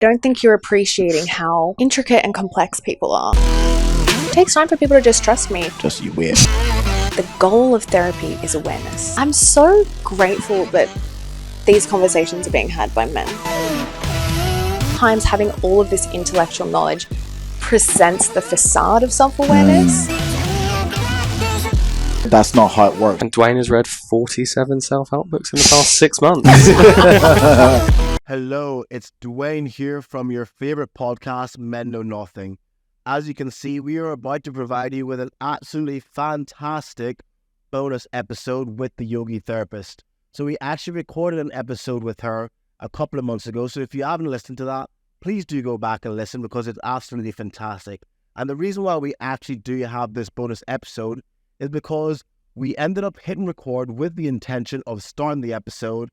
don't think you're appreciating how intricate and complex people are. It takes time for people to just trust me. Just you weird. The goal of therapy is awareness. I'm so grateful that these conversations are being had by men. Sometimes having all of this intellectual knowledge presents the facade of self-awareness. That's not how it works. And Dwayne has read 47 self-help books in the past 6 months. Hello, it's Dwayne here from your favorite podcast, Men Know Nothing. As you can see, we are about to provide you with an absolutely fantastic bonus episode with the Yogi Therapist. So we actually recorded an episode with her a couple of months ago. So if you haven't listened to that, please do go back and listen because it's absolutely fantastic. And the reason why we actually do have this bonus episode is because we ended up hitting record with the intention of starting the episode,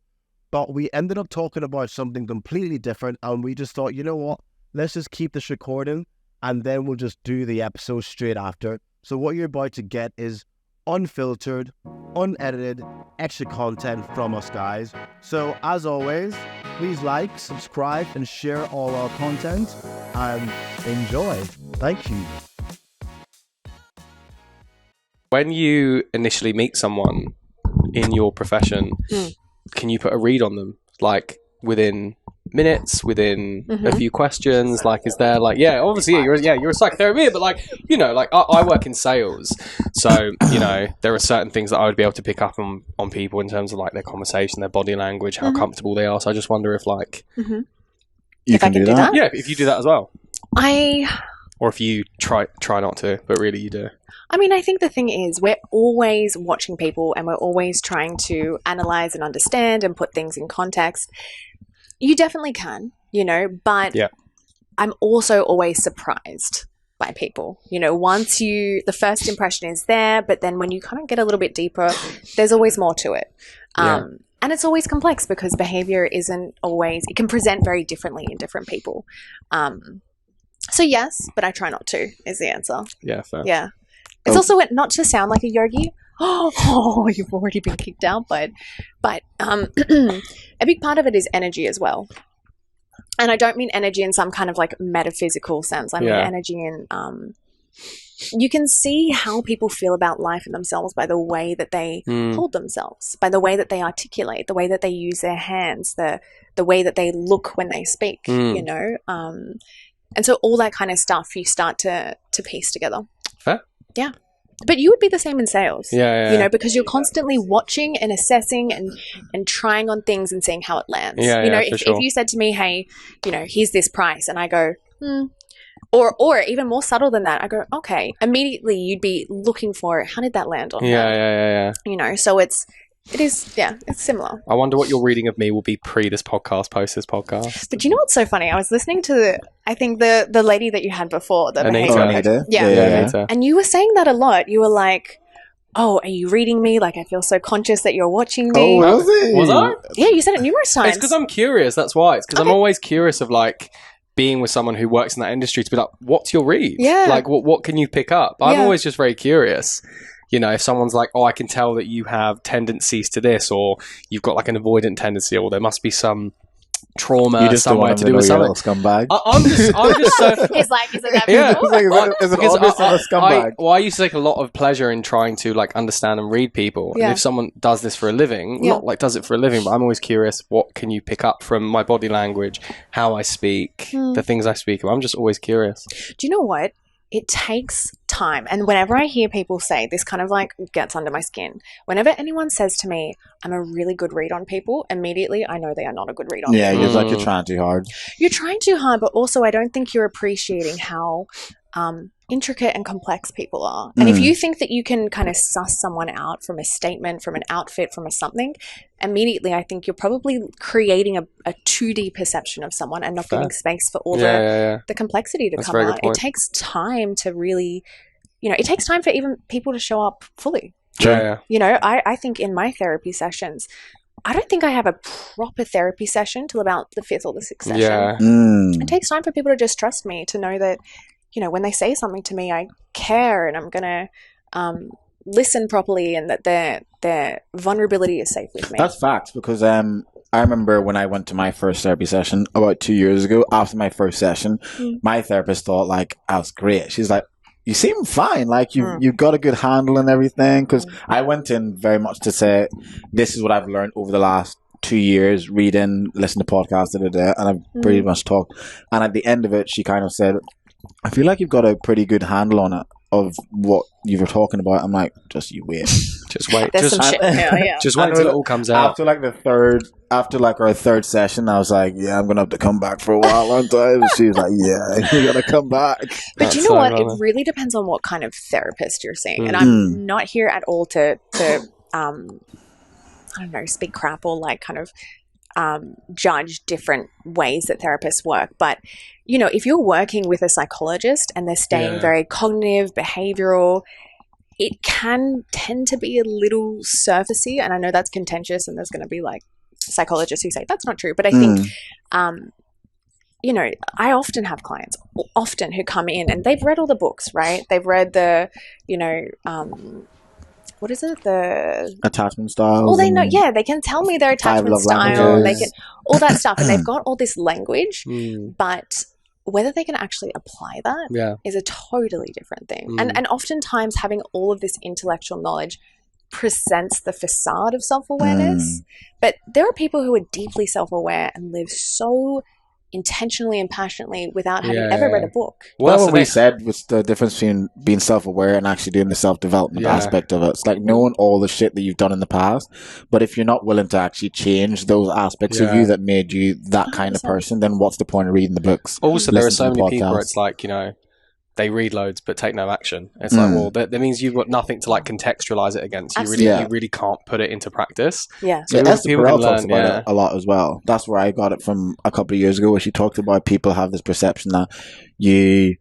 but we ended up talking about something completely different, and we just thought, you know what, let's just keep this recording, and then we'll just do the episode straight after. So what you're about to get is unfiltered, unedited, extra content from us guys. So as always, please like, subscribe, and share all our content, and enjoy. Thank you. When you initially meet someone in your profession, can you put a read on them? Like within minutes, within a few questions? Like, is there like, obviously you're a psychotherapist, but like, you know, like I work in sales. So, you know, there are certain things that I would be able to pick up on people in terms of like their conversation, their body language, how comfortable they are. So I just wonder if like, you can do that? Yeah, if you do that as well. Or if you try not to, but really you do. I mean, I think the thing is we're always watching people and we're always trying to analyze and understand and put things in context. You definitely can, you know, but I'm also always surprised by people. You know, once the first impression is there, but then when you kind of get a little bit deeper, there's always more to it. And it's always complex because behavior isn't always, it can present very differently in different people. So yes, but I try not to is the answer. Yeah, fair. Yeah. It's also not to sound like a yogi. Oh, you've already been kicked out, but a big part of it is energy as well. And I don't mean energy in some kind of like metaphysical sense. I mean energy in you can see how people feel about life and themselves by the way that they hold themselves, by the way that they articulate, the way that they use their hands, the way that they look when they speak, you know? And so all that kind of stuff you start to piece together. Fair. Yeah. But you would be the same in sales. Yeah. You know, because you're constantly watching and assessing and trying on things and seeing how it lands. Yeah, you know, if you said to me, hey, you know, here's this price, and I go, or even more subtle than that, I go, okay. Immediately you'd be looking for how did that land on her? Yeah. You know, so it's similar. I wonder what your reading of me will be pre this podcast, post this podcast. But you know what's so funny? I was listening to I think the lady that you had before, the Anita. behavior coach. Yeah. Anita. And you were saying that a lot. You were like, oh, are you reading me? Like, I feel so conscious that you're watching me. Oh, was I? Yeah, you said it numerous times. It's because I'm curious. That's why. It's because I'm always curious of like being with someone who works in that industry to be like, what's your read? Yeah. Like, what can you pick up? I'm always just very curious. You know, if someone's like, oh, I can tell that you have tendencies to this, or you've got like an avoidant tendency, or there must be some trauma somewhere to do with something. Scumbag. I'm just so... He's like, is it that Yeah. people? Is it obvious I'm a scumbag? I used to take a lot of pleasure in trying to like understand and read people. Yeah. And if someone does this for a living, not like does it for a living, but I'm always curious, what can you pick up from my body language, how I speak, the things I speak about. I'm just always curious. Do you know what? It takes time. And whenever I hear people say this, kind of like gets under my skin. Whenever anyone says to me, I'm a really good read on people, immediately I know they are not a good read on people. You're like, you're trying too hard. You're trying too hard, but also I don't think you're appreciating how intricate and complex people are. And if you think that you can kind of suss someone out from a statement, from an outfit, from a something, immediately I think you're probably creating a 2D perception of someone and not giving space for all the complexity to come out. It takes time to really, you know, it takes time for even people to show up fully. Yeah. You know, I think in my therapy sessions, I don't think I have a proper therapy session till about the 5th or the 6th session. Yeah. It takes time for people to just trust me, to know that, you know, when they say something to me, I care and I'm going to listen properly and that their vulnerability is safe with me. That's fact, because I remember when I went to my first therapy session about 2 years ago. After my first session, my therapist thought like I was great. She's like, "You seem fine. Like you've got a good handle and everything." Because I went in very much to say, "This is what I've learned over the last 2 years, reading, listening to podcasts, and I've pretty much talked." And at the end of it, she kind of said, "I feel like you've got a pretty good handle on it of what you were talking about." I'm like, "Just you wait." Just wait. There's some shit. Yeah. Just wait until it all comes out. After our third session, I was like, "Yeah, I'm gonna have to come back for a while, aren't I?" And she was like, "Yeah, you gotta come back." But do you know what? It really depends on what kind of therapist you're seeing. And I'm not here at all to I don't know, speak crap or like kind of judge different ways that therapists work. But, you know, if you're working with a psychologist and they're staying very cognitive, behavioral, it can tend to be a little surfacey. And I know that's contentious and there's going to be like psychologists who say that's not true. But I think, you know, I often have clients who come in and they've read all the books, right? They've read the, you know, what is it? The attachment styles. Well, they know. Yeah, they can tell me their attachment style. They can all that stuff, and they've got all this language. But whether they can actually apply that is a totally different thing. And oftentimes, having all of this intellectual knowledge presents the facade of self-awareness. But there are people who are deeply self-aware and live so intentionally and passionately without having ever read a book. Well, what we said was the difference between being self-aware and actually doing the self-development aspect of it. It's like knowing all the shit that you've done in the past, but if you're not willing to actually change those aspects of you that made you that kind of person, then what's the point of reading the books? Also, there are so many people where it's like, you know, they read loads but take no action. It's like, well, that means you've got nothing to like contextualize it against. You really can't put it into practice. Yeah. So Esther Perel talks about it a lot as well. That's where I got it from a couple of years ago, where she talked about people have this perception that you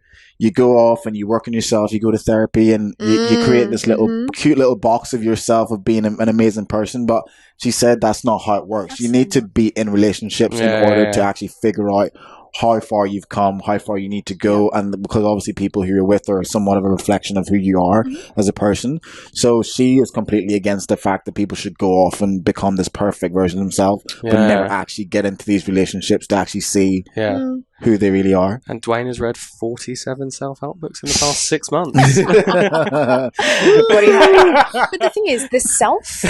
go off and you work on yourself, you go to therapy and you create this little cute little box of yourself of being an amazing person. But she said that's not how it works. You need to be in relationships in order to actually figure out how far you've come, how far you need to go, and because obviously people who you're with are somewhat of a reflection of who you are as a person. So she is completely against the fact that people should go off and become this perfect version of themselves, but never actually get into these relationships to actually see who they really are. And Dwayne has read 47 self-help books in the past 6 months. But the thing is, the self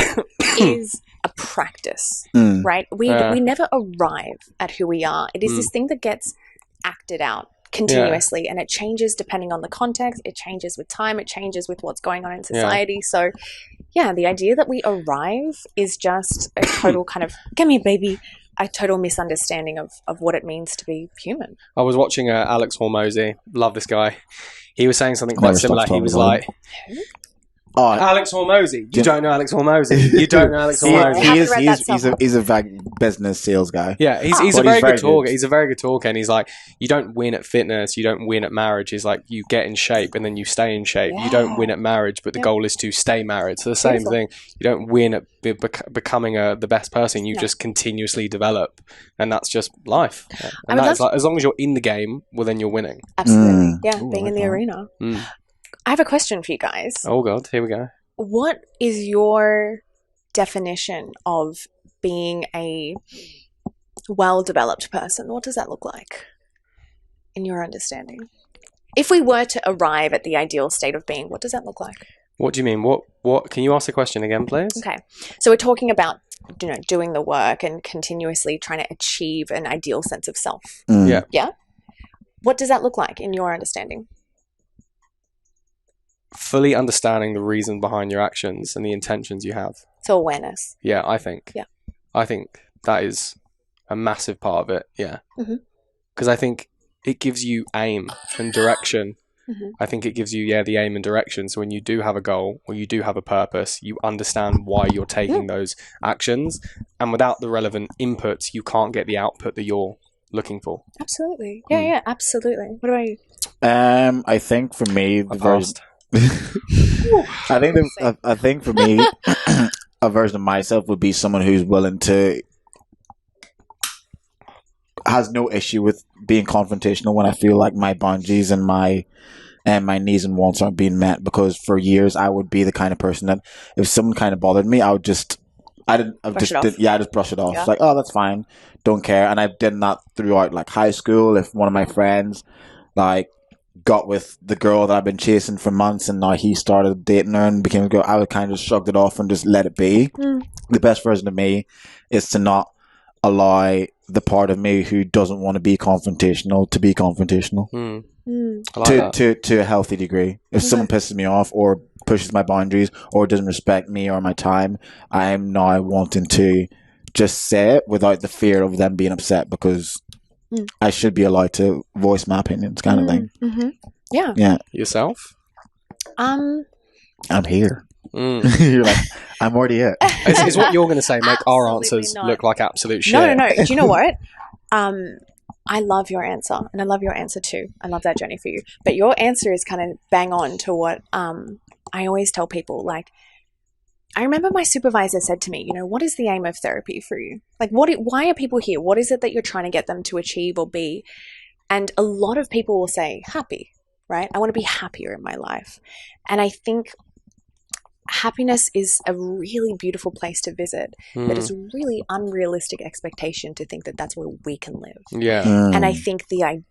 is a practice, right? We never arrive at who we are. It is this thing that gets acted out continuously, and it changes depending on the context. It changes with time. It changes with what's going on in society. So, the idea that we arrive is just a total kind of, come here, baby, a total misunderstanding of what it means to be human. I was watching Alex Hormozy. Love this guy. He was saying something quite similar. He was like... Alex Hormozy. You don't know Alex Hormozy. You don't know Alex Hormozy. He's a business sales guy. Yeah, he's a very good talker. He's a very good talker, and he's like, you don't win at fitness, you don't win at marriage. He's like, you get in shape and then you stay in shape. You don't win at marriage, but the goal is to stay married. So the same thing. You don't win at becoming the best person. You just continuously develop, and that's just life. And that's like, as long as you're in the game, well, then you're winning. Absolutely. Being in the arena. I have a question for you guys. Oh, God. Here we go. What is your definition of being a well-developed person? What does that look like in your understanding? If we were to arrive at the ideal state of being, what does that look like? What do you mean? What? Can you ask the question again, please? Okay. So we're talking about, you know, doing the work and continuously trying to achieve an ideal sense of self. Yeah. Yeah? What does that look like in your understanding? Fully understanding the reason behind your actions and the intentions you have. So awareness. Yeah, I think. Yeah. I think that is a massive part of it. Yeah. Because I think it gives you aim and direction. I think it gives you, the aim and direction. So when you do have a goal or you do have a purpose, you understand why you're taking those actions. And without the relevant inputs, you can't get the output that you're looking for. Absolutely. Yeah, absolutely. What about you? I think for me, I think for me, a version of myself would be someone who's willing to, has no issue with being confrontational when I feel like my boundaries and my needs and wants aren't being met. Because for years I would be the kind of person that if someone kind of bothered me, I would just I just brush it off. Yeah. It's like, oh, that's fine. Don't care. And I've done that throughout like high school. If one of my friends like got with the girl that I've been chasing for months and now he started dating her and became a girl, I would kind of just shrugged it off and just let it be. The best version of me is to not allow the part of me who doesn't want to be confrontational to be confrontational. To a healthy degree. If someone pisses me off or pushes my boundaries or doesn't respect me or my time, I am now wanting to just say it without the fear of them being upset, because I should be allowed to voice my opinions, kind of thing. Yeah. Yourself? I'm here. You're like, I'm already it. Is what you're going to say make our Absolutely answers not. look like absolute shit? No. Do you know what? I love your answer, and I love your answer too. I love that journey for you. But your answer is kind of bang on to what I always tell people. Like, I remember my supervisor said to me, you know, what is the aim of therapy for you? Like, why are people here? What is it that you're trying to get them to achieve or be? And a lot of people will say, happy, right? I want to be happier in my life. And I think happiness is a really beautiful place to visit, but it's a really unrealistic expectation to think that that's where we can live. And I think the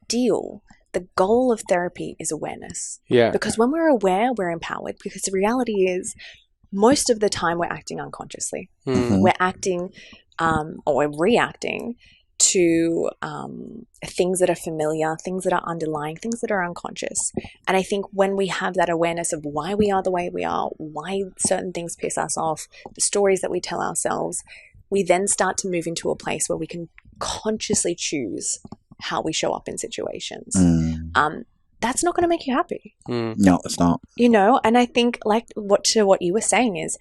goal of therapy is awareness. Because when we're aware, we're empowered. Because the reality is, most of the time we're acting unconsciously. We're acting or we're reacting to things that are familiar, things that are underlying, things that are unconscious. And I think when we have that awareness of why we are the way we are, why certain things piss us off, the stories that we tell ourselves, we then start to move into a place where we can consciously choose how we show up in situations. That's not going to make you happy. No, it's not. You know, and I think like what you were saying is,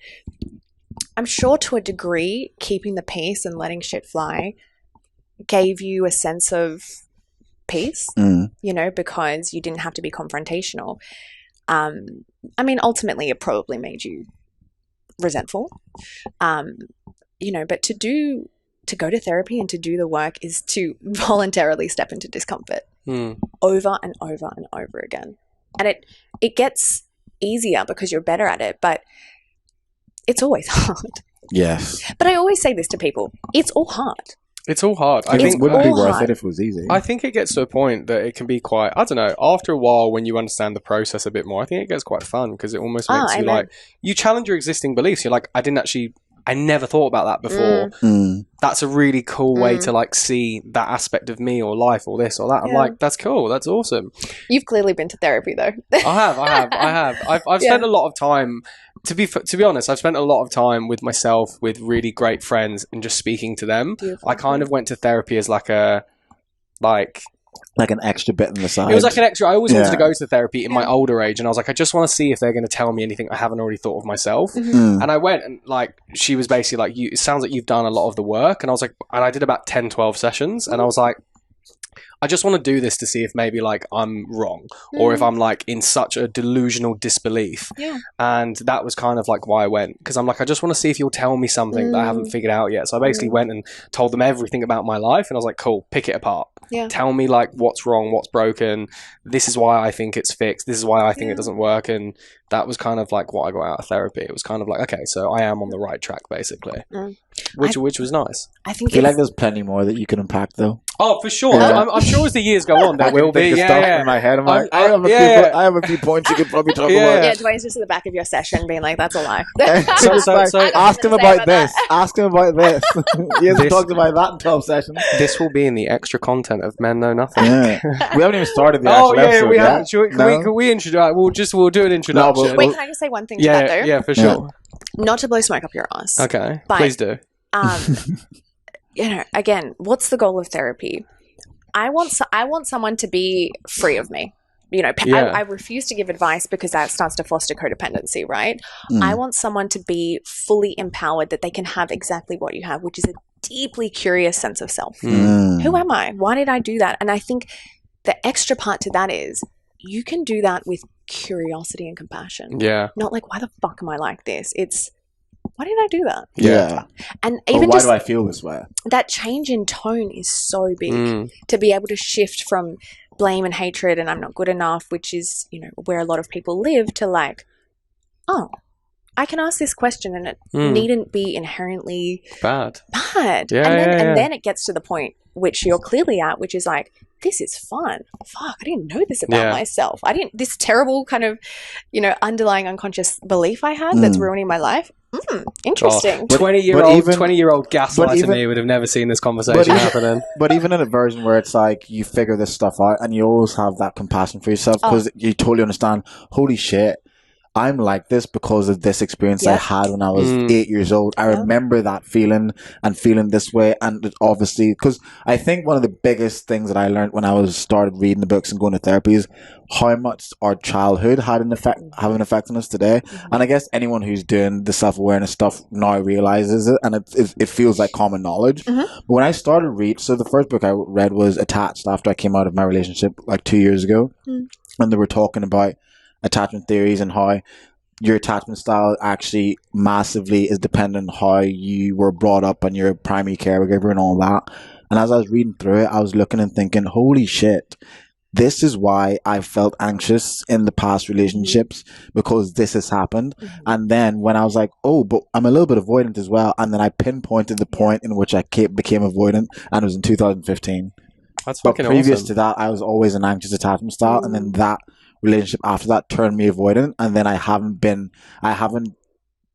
I'm sure to a degree, keeping the peace and letting shit fly gave you a sense of peace, you know, because you didn't have to be confrontational. I mean, ultimately, it probably made you resentful, you know, but to go to therapy and to do the work is to voluntarily step into discomfort over and over and over again. And it gets easier because you're better at it, but it's always hard. Yes. But I always say this to people, it's all hard. It's all hard. I think it wouldn't be worth it if it was easy. I think it gets to a point that it can be quite, I don't know, after a while when you understand the process a bit more, I think it gets quite fun because it almost makes you like, you challenge your existing beliefs. You're like, I never thought about that before. That's a really cool way to like see that aspect of me or life or this or that. I'm like, that's cool. That's awesome. You've clearly been to therapy though. I have. I've spent a lot of time, to be honest, I've spent a lot of time with myself, with really great friends and just speaking to them. Beautiful. I kind of went to therapy as like an extra bit on the side. It was like an extra. I always wanted to go to therapy in my older age, and I was like, I just want to see if they're going to tell me anything I haven't already thought of myself. And I went, and like, she was basically like, it sounds like you've done a lot of the work. And I was like, and I did about 10, 12 sessions, and I was like, I just want to do this to see if maybe like I'm wrong or if I'm like in such a delusional disbelief. And that was kind of like why I went, because I'm like, I just want to see if you'll tell me something that I haven't figured out yet. So I basically went and told them everything about my life, and I was like, cool, pick it apart. Tell me like what's wrong, what's broken. This is why I think it's fixed. This is why I think it doesn't work. And that was kind of like what I got out of therapy. It was kind of like, okay, so I am on the right track basically, which was nice. I feel like there's plenty more that you can unpack though. Oh, for sure. I'm sure as the years go on, there will be. In my head, I'm like, I have a few points you could probably talk about. Yeah, Dwayne's just at the back of your session being like, that's a lie. so ask him about this. Ask him about this. He hasn't talked about that in 12 sessions. This will be in the extra content of Men Know Nothing. We haven't even started the actual episode we yet. Can we introduce? We'll do an introduction. Wait, can I just say one thing to that though? Yeah, for sure. Not to blow smoke up your ass. Okay, but, please do. You know, again, what's the goal of therapy? I want someone to be free of me. You know, I refuse to give advice because that starts to foster codependency, right? I want someone to be fully empowered, that they can have exactly what you have, which is a deeply curious sense of self. Who am I? Why did I do that? And I think the extra part to that is you can do that with curiosity and compassion. Yeah. Not like, why the fuck am I like this? It's, why did I do that? Yeah. And even why do I feel this way? That change in tone is so big to be able to shift from blame and hatred and I'm not good enough, which is, you know, where a lot of people live, to like, oh, I can ask this question and it needn't be inherently bad. And then it gets to the point which you're clearly at, which is like, this is fun. Fuck, I didn't know this about myself. This terrible kind of, underlying unconscious belief I had that's ruining my life. Interesting. 20-year-old gaslighting me would have never seen this conversation happening. But even in a version where it's like you figure this stuff out and you always have that compassion for yourself because you totally understand, holy shit, I'm like this because of this experience I had when I was 8 years old. I remember that feeling and feeling this way. And obviously, because I think one of the biggest things that I learned when I started reading the books and going to therapy is how much our childhood have an effect on us today. And I guess anyone who's doing the self-awareness stuff now realizes it, and it feels like common knowledge. But when I started reading, so the first book I read was Attached after I came out of my relationship like 2 years ago. And they were talking about attachment theories and how your attachment style actually massively is dependent on how you were brought up and your primary caregiver and all that. And as I was reading through it, I was looking and thinking, holy shit, this is why I felt anxious in the past relationships, because this has happened. And then when I was like, oh, but I'm a little bit avoidant as well. And then I pinpointed the point in which I became avoidant, and it was in 2015. That's but fucking previous awesome. to that, I was always an anxious attachment style. And then that relationship after that turned me avoidant, and then I haven't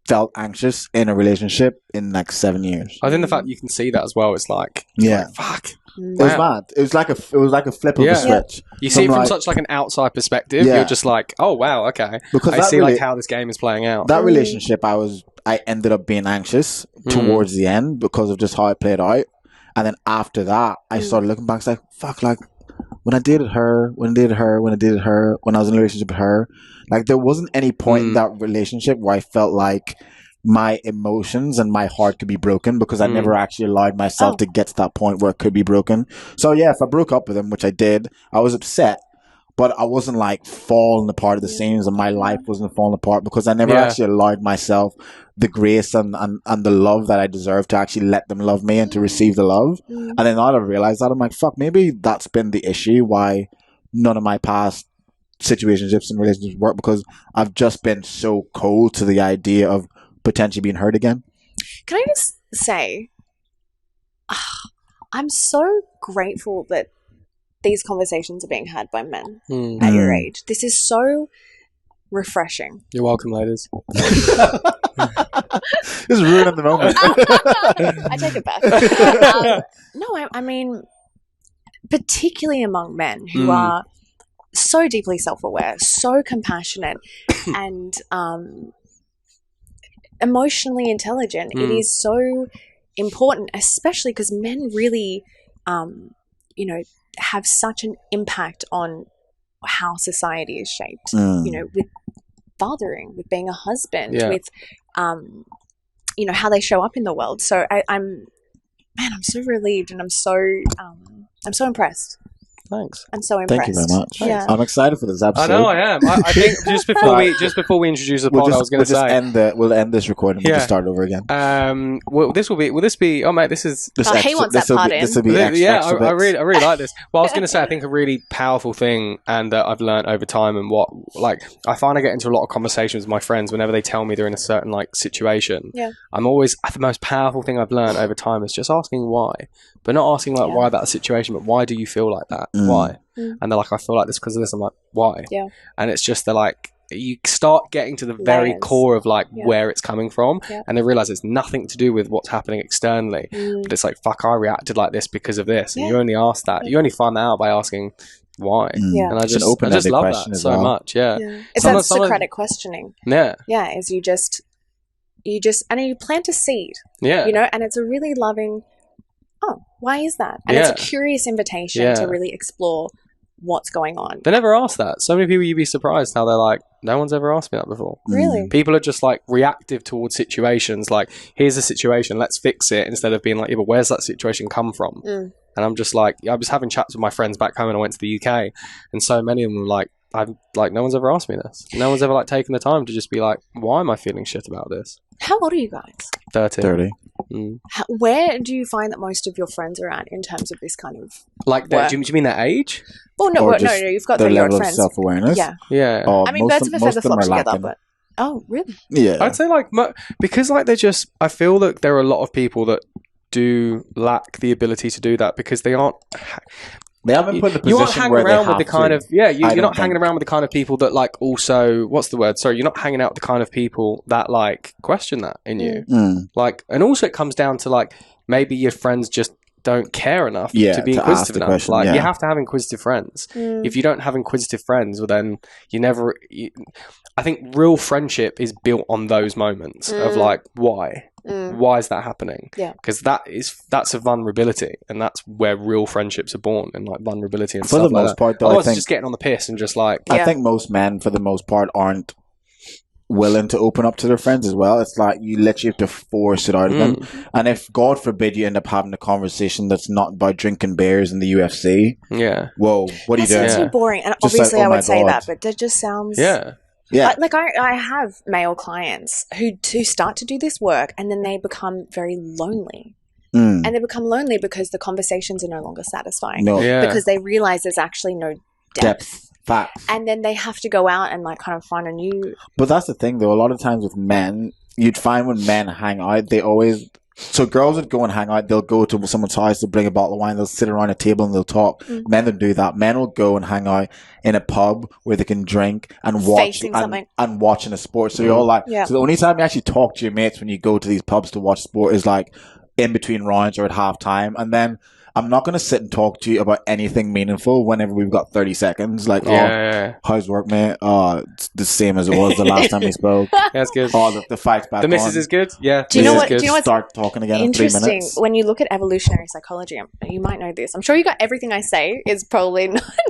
felt anxious in a relationship in like 7 years. I think the fact that you can see that as well, it's like, fuck. It was mad. It was like a flip of a switch. You see it from such like an outside perspective. You're just like, oh wow, okay. Because I see like how this game is playing out. That relationship, I ended up being anxious towards the end because of just how it played out. And then after that, I started looking back. It's like, fuck, like when I dated her, when I was in a relationship with her, like there wasn't any point in that relationship where I felt like my emotions and my heart could be broken, because I never actually allowed myself to get to that point where it could be broken. So yeah, if I broke up with him, which I did, I was upset, but I wasn't like falling apart at the seams, and my life wasn't falling apart because I never actually allowed myself the grace and the love that I deserve to actually let them love me and to receive the love. And then now I've realized that, I'm like, fuck, maybe that's been the issue why none of my past situationships and relationships work, because I've just been so cold to the idea of potentially being hurt again. Can I just say, I'm so grateful that these conversations are being had by men at your age. This is so refreshing. You're welcome, ladies. This is ruining the moment. I take it back. No, I mean, particularly among men who are so deeply self-aware, so compassionate, and emotionally intelligent. It is so important, especially because men really, have such an impact on how society is shaped. With fathering, with being a husband, with how they show up in the world. So I'm so relieved, and I'm so impressed. Thanks. I'm so impressed. Thank you very much. Yeah. I'm excited for this episode. I know I am. I think just before we introduce the pod, I was going to say we'll end this recording. We'll just start over again. Will this be? Oh mate, this is. He wants that part in. This will be extra I really like this. Well, I was going to say, I think a really powerful thing, and that I've learned over time, and what I find I get into a lot of conversations with my friends whenever they tell me they're in a certain situation. Yeah. I'm always, the most powerful thing I've learned over time is just asking why, but not asking why about the situation, but why do you feel like that? Why? And they're like, I feel like this because of this. I'm like, why? Yeah. And it's just, they're like, you start getting to the very core of where it's coming from, and they realize it's nothing to do with what's happening externally, but it's like, fuck, I reacted like this because of this. And you only ask that. You only find that out by asking why. And I just love that so much. It's that Socratic questioning. Is you just and you plant a seed. And it's a really loving, why is that? And it's a curious invitation to really explore what's going on. They never ask that. So many people, you'd be surprised how they're like, no one's ever asked me that before. Really? People are just like reactive towards situations, like, here's a situation, let's fix it, instead of being like, but where's that situation come from? And I'm just like, I was having chats with my friends back home when I went to the UK, and so many of them were like, no one's ever asked me this. No one's ever taken the time to just be like, why am I feeling shit about this? How old are you guys? 30. Where do you find that most of your friends are at in terms of this kind of do you mean their age? Well, no, you've got their your level friends. of self-awareness. Yeah. Oh, I mean, birds of a feather flock together, but Oh, really? Yeah. I'd say like because like I feel that there are a lot of people that do lack the ability to do that because they aren't. They haven't put in the You aren't position hanging where they around with have the kind to. of you're don't not hanging think. around with the kind of people that like also what's the word? Sorry, you're not hanging out with the kind of people that like question that in you. Like, and also it comes down to like maybe your friends just don't care enough to be inquisitive enough. Question, like you have to have inquisitive friends. If you don't have inquisitive friends, well then you never. I think real friendship is built on those moments of like why. Why is that happening? Yeah, because that's a vulnerability, and that's where real friendships are born, and like vulnerability and for stuff the like most that. part, though, Otherwise, I think it's just getting on the piss and just like. I think most men, for the most part, aren't willing to open up to their friends as well. It's like you literally have to force it out of them. And if God forbid you end up having a conversation that's not about drinking beers in the UFC, whoa, what are you doing? That sounds too boring. And just obviously, like, I would say that, but that just sounds like I have male clients who start to do this work and then they become very lonely. And they become lonely because the conversations are no longer satisfying. Because they realize there's actually no depth. Facts. And then they have to go out and like kind of find a new. But that's the thing, though. A lot of times with men, you'd find when men hang out, they always. So girls would go and hang out. They'll go to someone's house. They'll bring a bottle of wine. They'll sit around a table and they'll talk. Men don't do that. Men will go and hang out in a pub where they can drink and watch and watching a sport. So you're all like. So the only time you actually talk to your mates when you go to these pubs to watch sport is like in between rounds or at halftime, and then. I'm not going to sit and talk to you about anything meaningful whenever we've got 30 seconds. Like, how's work, mate? It's the same as it was the last time we spoke. That's good. The fight's back The missus is good? Yeah. Do you know what? Start talking again in 3 minutes. When you look at evolutionary psychology, you might know this. I'm sure you got everything I say is probably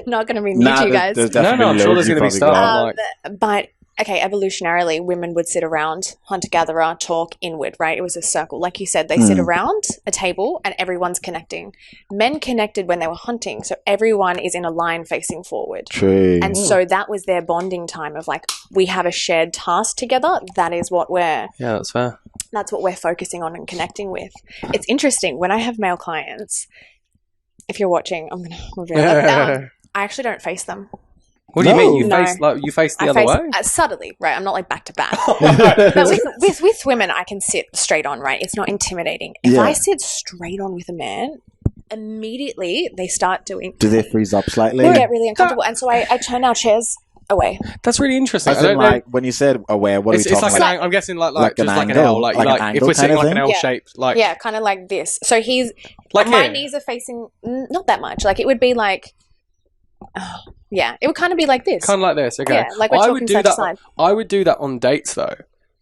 not going to be new to you guys. There's definitely I'm sure there's going to be stuff. But okay, evolutionarily, women would sit around, hunter-gatherer, talk inward, right? It was a circle. Like you said, they sit around a table and everyone's connecting. Men connected when they were hunting, so everyone is in a line facing forward. True. And so that was their bonding time of like, we have a shared task together. That is what we're... Yeah, that's fair. That's what we're focusing on and connecting with. It's interesting. When I have male clients, if you're watching, I'm going to reveal that. I actually don't face them. What do you mean? You face the other way? Subtly, right? I'm not like back to back. But with women, I can sit straight on, right? It's not intimidating. If I sit straight on with a man, immediately they start doing... Do they freeze up slightly? They get really uncomfortable. And so I turn our chairs away. That's really interesting. I don't know. When you said away, what are we talking about? I'm guessing like just like an L. Like if we're sitting like an L shape. Yeah, kind of like this. So he's... Like my knees are facing... Not that much. Like it would be like... yeah, it would kind of be like this. Kind of like this, okay. Yeah, like we're talking side to side. I would do that on dates, though.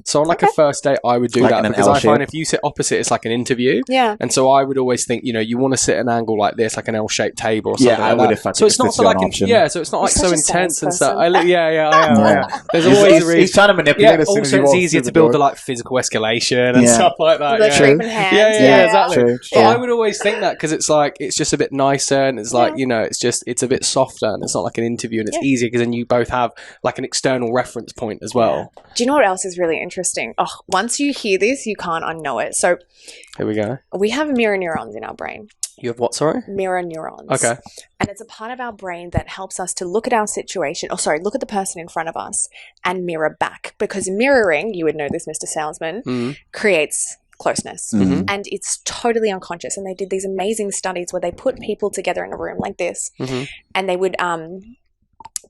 So on like a first date, I would do that because I find if you sit opposite, it's like an interview. Yeah. And so I would always think, you want to sit at an angle like this, like an L-shaped table or something. Yeah, I would if I so it's not so like so it's not like so intense and stuff. I am. There's always a reason. He's trying to manipulate us. Also, it's easier to build the like physical escalation and stuff like that. The treatment hands. Yeah, exactly. But I would always think that because it's like it's just a bit nicer and it's like it's a bit softer and it's not like an interview and it's easier because then you both have like an external reference point as well. Do you know what else is really interesting? Oh, once you hear this, you can't unknow it. So here we go. We have mirror neurons in our brain. You have what, sorry? Mirror neurons. Okay. And it's a part of our brain that helps us to look at our situation, look at the person in front of us and mirror back. Because mirroring, you would know this, Mr. Salesman, creates closeness. And it's totally unconscious. And they did these amazing studies where they put people together in a room like this and they would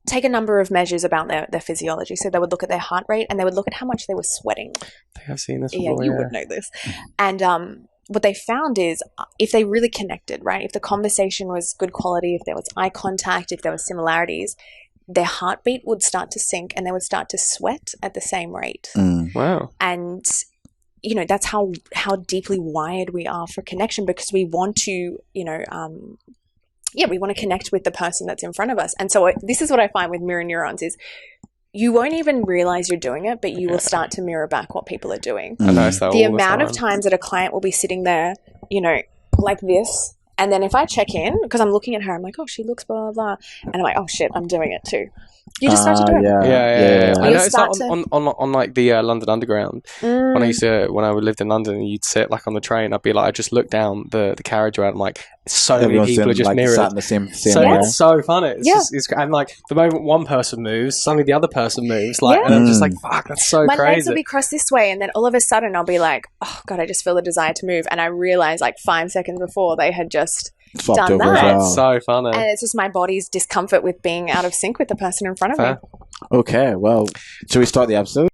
take a number of measures about their physiology. So they would look at their heart rate and they would look at how much they were sweating. I think I've seen this before. Yeah, you would know this. And what they found is if they really connected, right, if the conversation was good quality, if there was eye contact, if there were similarities, their heartbeat would start to sink and they would start to sweat at the same rate. Wow. And that's how deeply wired we are for connection because we want to, we want to connect with the person that's in front of us. And so this is what I find with mirror neurons is you won't even realize you're doing it, but you will start to mirror back what people are doing. I notice that the amount of times that a client will be sitting there, like this, and then if I check in, because I'm looking at her, I'm like, oh, she looks blah, blah, blah. And I'm like, oh, shit, I'm doing it too. You just start to do it. Yeah. I noticed that on like the London Underground. When I lived in London and you'd sit like on the train, I'd be like, I just look down the carriageway and I'm like, so many people are just mirrored. sat in the same So area. it's so fun. And like the moment one person moves, suddenly the other person moves. Like, and I'm just like, fuck, that's so My crazy. legs will be crossed this way, and then all of a sudden I'll be like, oh god, I just feel the desire to move, and I realize like 5 seconds before they had just Swapped done over as that. well. It's so funny. And it's just my body's discomfort with being out of sync with the person in front of me. Okay, well, shall we start the episode?